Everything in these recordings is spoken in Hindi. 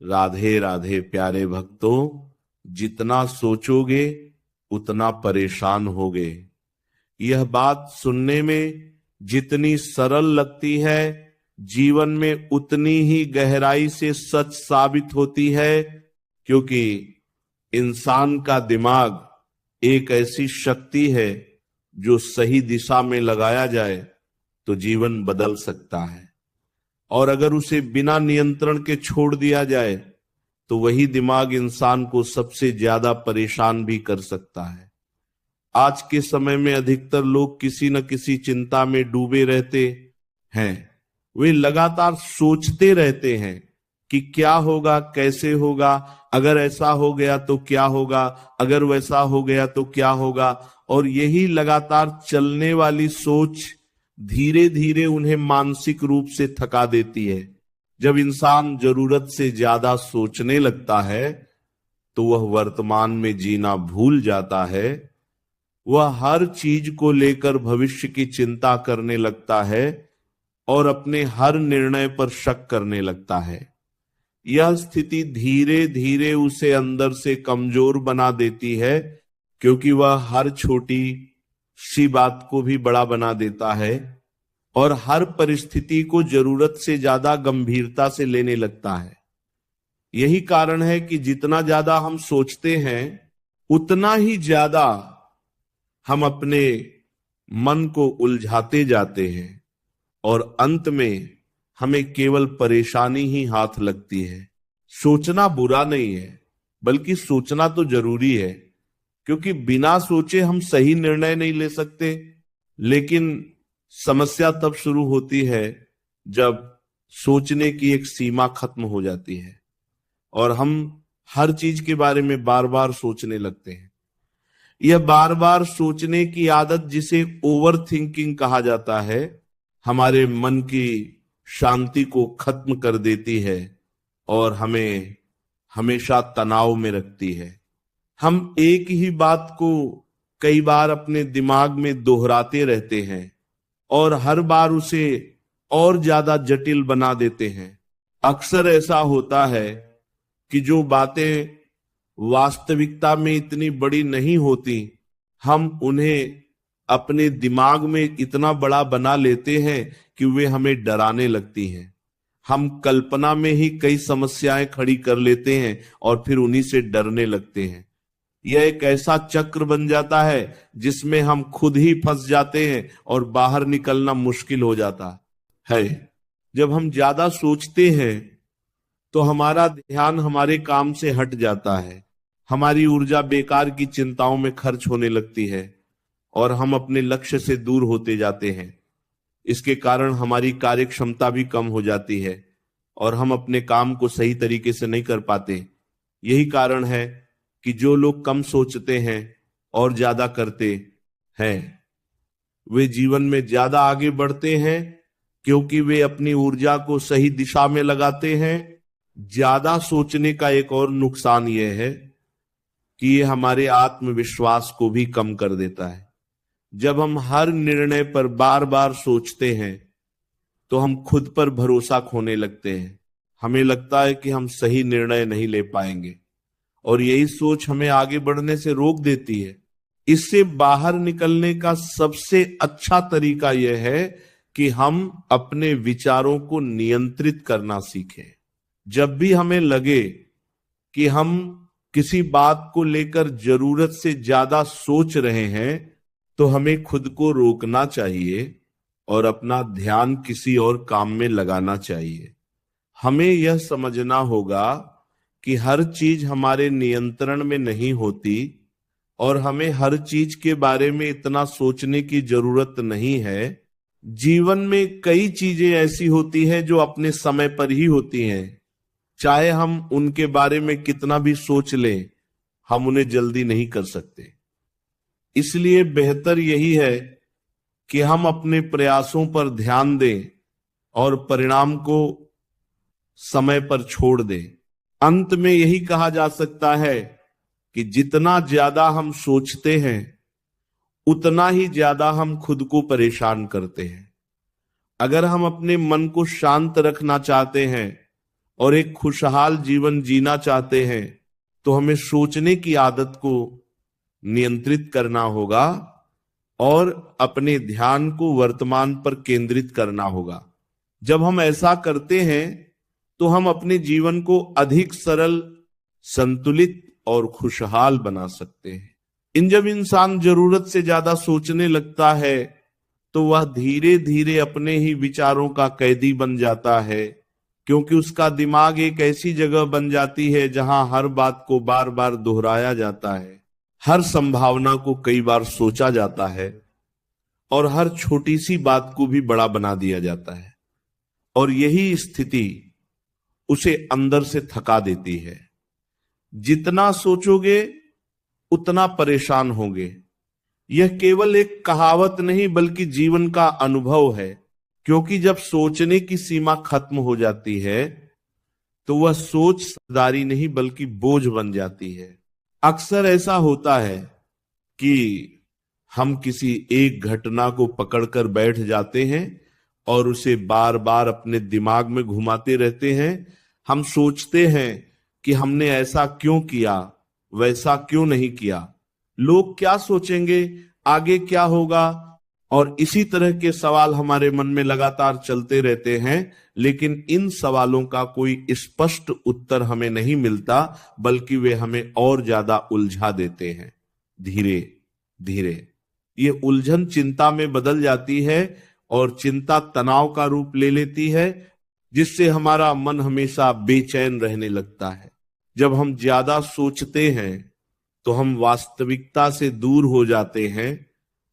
राधे राधे प्यारे भक्तों, जितना सोचोगे उतना परेशान होगे। यह बात सुनने में जितनी सरल लगती है, जीवन में उतनी ही गहराई से सच साबित होती है, क्योंकि इंसान का दिमाग एक ऐसी शक्ति है जो सही दिशा में लगाया जाए तो जीवन बदल सकता है, और अगर उसे बिना नियंत्रण के छोड़ दिया जाए तो वही दिमाग इंसान को सबसे ज्यादा परेशान भी कर सकता है। आज के समय में अधिकतर लोग किसी न किसी चिंता में डूबे रहते हैं। वे लगातार सोचते रहते हैं कि क्या होगा, कैसे होगा, अगर ऐसा हो गया तो क्या होगा, अगर वैसा हो गया तो क्या होगा। और यही लगातार चलने वाली सोच धीरे धीरे उन्हें मानसिक रूप से थका देती है। जब इंसान जरूरत से ज्यादा सोचने लगता है तो वह वर्तमान में जीना भूल जाता है। वह हर चीज को लेकर भविष्य की चिंता करने लगता है और अपने हर निर्णय पर शक करने लगता है। यह स्थिति धीरे धीरे उसे अंदर से कमजोर बना देती है, क्योंकि वह हर छोटी सी बात को भी बड़ा बना देता है और हर परिस्थिति को जरूरत से ज्यादा गंभीरता से लेने लगता है। यही कारण है कि जितना ज्यादा हम सोचते हैं उतना ही ज्यादा हम अपने मन को उलझाते जाते हैं और अंत में हमें केवल परेशानी ही हाथ लगती है। सोचना बुरा नहीं है, बल्कि सोचना तो जरूरी है, क्योंकि बिना सोचे हम सही निर्णय नहीं ले सकते। लेकिन समस्या तब शुरू होती है जब सोचने की एक सीमा खत्म हो जाती है और हम हर चीज के बारे में बार बार सोचने लगते हैं। यह बार बार सोचने की आदत, जिसे ओवर थिंकिंग कहा जाता है, हमारे मन की शांति को खत्म कर देती है और हमें हमेशा तनाव में रखती है। हम एक ही बात को कई बार अपने दिमाग में दोहराते रहते हैं और हर बार उसे और ज्यादा जटिल बना देते हैं। अक्सर ऐसा होता है कि जो बातें वास्तविकता में इतनी बड़ी नहीं होती, हम उन्हें अपने दिमाग में इतना बड़ा बना लेते हैं कि वे हमें डराने लगती हैं। हम कल्पना में ही कई समस्याएं खड़ी कर लेते हैं और फिर उन्हीं से डरने लगते हैं। यह एक ऐसा चक्र बन जाता है जिसमें हम खुद ही फंस जाते हैं और बाहर निकलना मुश्किल हो जाता है। जब हम ज्यादा सोचते हैं तो हमारा ध्यान हमारे काम से हट जाता है, हमारी ऊर्जा बेकार की चिंताओं में खर्च होने लगती है और हम अपने लक्ष्य से दूर होते जाते हैं। इसके कारण हमारी कार्य क्षमता भी कम हो जाती है और हम अपने काम को सही तरीके से नहीं कर पाते। यही कारण है कि जो लोग कम सोचते हैं और ज्यादा करते हैं, वे जीवन में ज्यादा आगे बढ़ते हैं, क्योंकि वे अपनी ऊर्जा को सही दिशा में लगाते हैं। ज्यादा सोचने का एक और नुकसान यह है कि ये हमारे आत्मविश्वास को भी कम कर देता है। जब हम हर निर्णय पर बार बार सोचते हैं तो हम खुद पर भरोसा खोने लगते हैं। हमें लगता है कि हम सही निर्णय नहीं ले पाएंगे और यही सोच हमें आगे बढ़ने से रोक देती है। इससे बाहर निकलने का सबसे अच्छा तरीका यह है कि हम अपने विचारों को नियंत्रित करना सीखें। जब भी हमें लगे कि हम किसी बात को लेकर जरूरत से ज्यादा सोच रहे हैं तो हमें खुद को रोकना चाहिए और अपना ध्यान किसी और काम में लगाना चाहिए। हमें यह समझना होगा कि हर चीज हमारे नियंत्रण में नहीं होती और हमें हर चीज के बारे में इतना सोचने की जरूरत नहीं है। जीवन में कई चीजें ऐसी होती हैं जो अपने समय पर ही होती हैं। चाहे हम उनके बारे में कितना भी सोच लें, हम उन्हें जल्दी नहीं कर सकते। इसलिए बेहतर यही है कि हम अपने प्रयासों पर ध्यान दें और परिणाम को समय पर छोड़ दें। अंत में यही कहा जा सकता है कि जितना ज्यादा हम सोचते हैं उतना ही ज्यादा हम खुद को परेशान करते हैं। अगर हम अपने मन को शांत रखना चाहते हैं और एक खुशहाल जीवन जीना चाहते हैं तो हमें सोचने की आदत को नियंत्रित करना होगा और अपने ध्यान को वर्तमान पर केंद्रित करना होगा। जब हम ऐसा करते हैं तो हम अपने जीवन को अधिक सरल, संतुलित और खुशहाल बना सकते हैं। जब इंसान जरूरत से ज्यादा सोचने लगता है तो वह धीरे धीरे अपने ही विचारों का कैदी बन जाता है, क्योंकि उसका दिमाग एक ऐसी जगह बन जाती है जहां हर बात को बार बार दोहराया जाता है, हर संभावना को कई बार सोचा जाता है और हर छोटी सी बात को भी बड़ा बना दिया जाता है। और यही स्थिति उसे अंदर से थका देती है। जितना सोचोगे उतना परेशान होगे। यह केवल एक कहावत नहीं बल्कि जीवन का अनुभव है, क्योंकि जब सोचने की सीमा खत्म हो जाती है तो वह सोच समझदारी नहीं बल्कि बोझ बन जाती है। अक्सर ऐसा होता है कि हम किसी एक घटना को पकड़कर बैठ जाते हैं और उसे बार बार अपने दिमाग में घुमाते रहते हैं। हम सोचते हैं कि हमने ऐसा क्यों किया, वैसा क्यों नहीं किया, लोग क्या सोचेंगे, आगे क्या होगा, और इसी तरह के सवाल हमारे मन में लगातार चलते रहते हैं। लेकिन इन सवालों का कोई स्पष्ट उत्तर हमें नहीं मिलता, बल्कि वे हमें और ज्यादा उलझा देते हैं। धीरे धीरे ये उलझन चिंता में बदल जाती है और चिंता तनाव का रूप ले लेती है, जिससे हमारा मन हमेशा बेचैन रहने लगता है। जब हम ज्यादा सोचते हैं तो हम वास्तविकता से दूर हो जाते हैं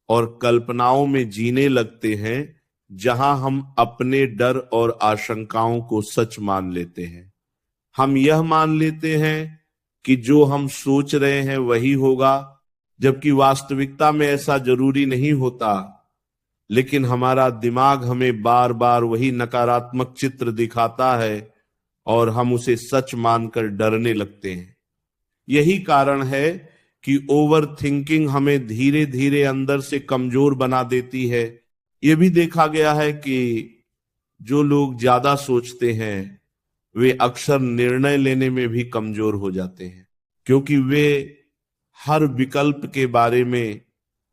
और कल्पनाओं में जीने लगते हैं, जहां हम अपने डर और आशंकाओं को सच मान लेते हैं। हम यह मान लेते हैं कि जो हम सोच रहे हैं वही होगा, जबकि वास्तविकता में ऐसा जरूरी नहीं होता। लेकिन हमारा दिमाग हमें बार बार वही नकारात्मक चित्र दिखाता है और हम उसे सच मानकर डरने लगते हैं। यही कारण है कि ओवर थिंकिंग हमें धीरे धीरे अंदर से कमजोर बना देती है। यह भी देखा गया है कि जो लोग ज्यादा सोचते हैं वे अक्सर निर्णय लेने में भी कमजोर हो जाते हैं, क्योंकि वे हर विकल्प के बारे में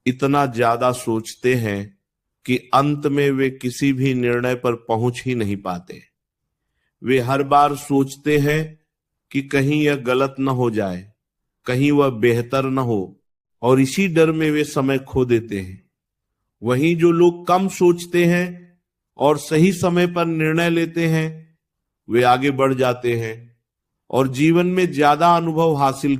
इतना ज्यादा सोचते हैं कि अंत में वे किसी भी निर्णय पर पहुंच ही नहीं पाते। वे हर बार सोचते हैं कि कहीं यह गलत न हो जाए, कहीं वह बेहतर न हो, और इसी डर में वे समय खो देते हैं। वहीं जो लोग कम सोचते हैं और सही समय पर निर्णय लेते हैं वे आगे बढ़ जाते हैं और जीवन में ज्यादा अनुभव हासिल